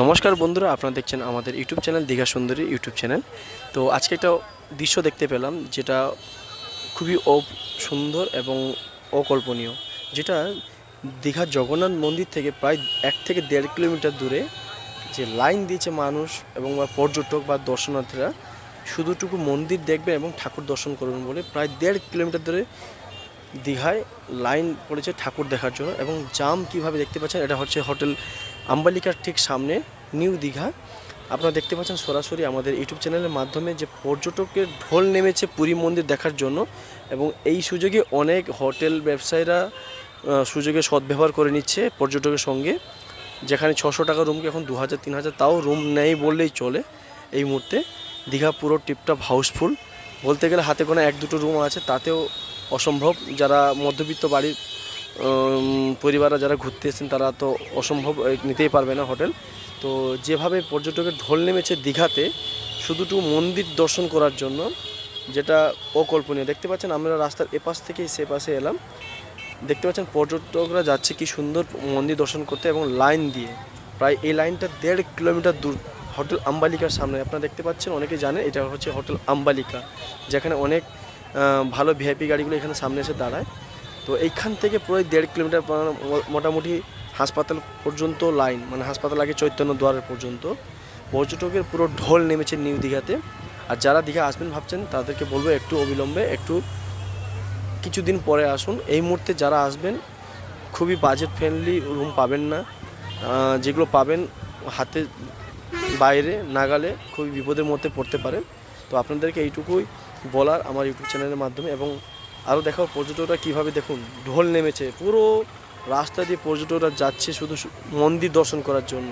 নমস্কার বন্ধুরা, আপনারা দেখছেন আমাদের ইউটিউব চ্যানেল দীঘা সুন্দরী ইউটিউব চ্যানেল। তো আজকে একটা দৃশ্য দেখতে পেলাম যেটা খুবই সুন্দর এবং অকল্পনীয়, যেটা দীঘার জগন্নাথ মন্দির থেকে প্রায় 1 থেকে 1.5 কিলোমিটার দূরে যে লাইন দিয়েছে মানুষ এবং পর্যটক বা দর্শনার্থীরা শুধুটুকু মন্দির দেখবে এবং ঠাকুর দর্শন করবেন বলে প্রায় 1.5 কিলোমিটার ধরে দীঘায় লাইন পড়েছে ঠাকুর দেখার জন্য। এবং জাম কিভাবে দেখতে পাচ্ছেন, এটা হচ্ছে হোটেল আম্বালিকার ঠিক সামনে নিউ দীঘা। আপনারা দেখতে পাচ্ছেন সরাসরি আমাদের ইউটিউব চ্যানেলের মাধ্যমে যে পর্যটকের ঢল নেমেছে পুরী মন্দির দেখার জন্য। এবং এই সুযোগে অনেক হোটেল ব্যবসায়ীরা সুযোগে সদ্ব্যবহার করে নিচ্ছে পর্যটকের সঙ্গে, যেখানে 600 টাকা রুমকে এখন 2000-3000, তাও রুম নেই বললেই চলে। এই মুহূর্তে দীঘা পুরো টিপটপ হাউসফুল, বলতে গেলে হাতে গোনা 1-2টো রুম আছে, তাতেও অসম্ভব। যারা মধ্যবিত্ত বাড়ির পরিবাররা যারা ঘুরতে এসেছেন তারা তো অসম্ভব নিতেই পারবে না হোটেল। তো যেভাবে পর্যটকের ঢল নেমেছে দীঘাতে শুধুটুকু মন্দির দর্শন করার জন্য, যেটা অকল্পনীয়। দেখতে পাচ্ছেন আমরা রাস্তার এপাশ থেকে সে পাশে এলাম, দেখতে পাচ্ছেন পর্যটকরা যাচ্ছে কি সুন্দর মন্দির দর্শন করতে এবং লাইন দিয়ে। প্রায় এই লাইনটা 1.5 কিলোমিটার দূর হোটেল আম্বালিকার সামনে। আপনারা দেখতে পাচ্ছেন, অনেকে জানে এটা হচ্ছে হোটেল আম্বালিকা, যেখানে অনেক ভালো ভিআইপি গাড়িগুলো এখানে সামনে এসে দাঁড়ায়। তো এইখান থেকে প্রায় 1.5 কিলোমিটার মোটামুটি হাসপাতাল পর্যন্ত লাইন, মানে হাসপাতাল আগে চৈতন্য দ্বারের পর্যন্ত পর্যটকের পুরো ঢল নেমেছে নিউ দীঘাতে। আর যারা দীঘা আসবেন ভাবছেন তাদেরকে বলবো একটু অবিলম্বে, একটু কিছুদিন পরে আসুন। এই মুহূর্তে যারা আসবেন খুবই বাজেট ফ্রেন্ডলি রুম পাবেন না, যেগুলো পাবেন হাতে বাইরে নাগালে খুবই বিপদের মধ্যে পড়তে পারেন। তো আপনাদেরকে এইটুকুই বলার আমার ইউটিউব চ্যানেলের মাধ্যমে। এবং আরও দেখাও পর্যটকরা কীভাবে দেখুন ঢল নেমেছে, পুরো রাস্তা দিয়ে পর্যটকরা যাচ্ছে শুধু মন্দির দর্শন করার জন্য।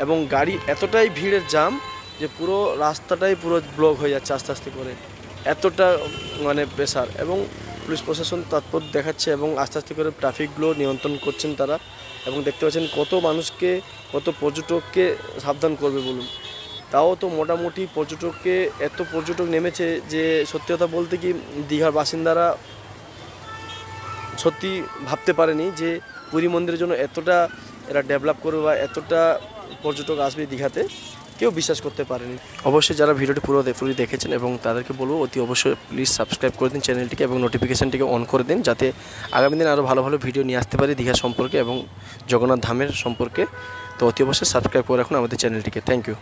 এবং গাড়ি এতটাই ভিড়ের জাম যে পুরো রাস্তাটাই পুরো ব্লক হয়ে যাচ্ছে আস্তে আস্তে করে, এতটা মানে প্রেসার। এবং পুলিশ প্রশাসন তৎপর দেখাচ্ছে এবং আস্তে আস্তে করে ট্রাফিকগুলো নিয়ন্ত্রণ করছেন তারা। এবং দেখতে পাচ্ছেন কত মানুষকে, কত পর্যটককে সাবধান করবে বলুন। তাও তো মোটামুটি পর্যটককে এত পর্যটক নেমেছে যে সত্যি কথা বলতে কি দীঘার বাসিন্দারা সত্যি ভাবতে পারেনি যে পুরী মন্দিরের জন্য এতটা এরা ডেভেলপ করবে বা এতটা পর্যটক আসবে দীঘাতে, কেউ বিশ্বাস করতে পারেনি। অবশ্যই যারা ভিডিওটি পুরো দেখেছেন এবং তাদেরকে বলবো অতি অবশ্যই প্লিজ সাবস্ক্রাইব করে দিন চ্যানেলটিকে এবং নোটিফিকেশানটিকে অন করে দিন, যাতে আগামী দিন আরও ভালো ভালো ভিডিও নিয়ে আসতে পারি দীঘা সম্পর্কে এবং জগন্নাথ ধামের সম্পর্কে। তো অতি অবশ্যই সাবস্ক্রাইব করে রাখুন আমাদের চ্যানেলটিকে। Thank you.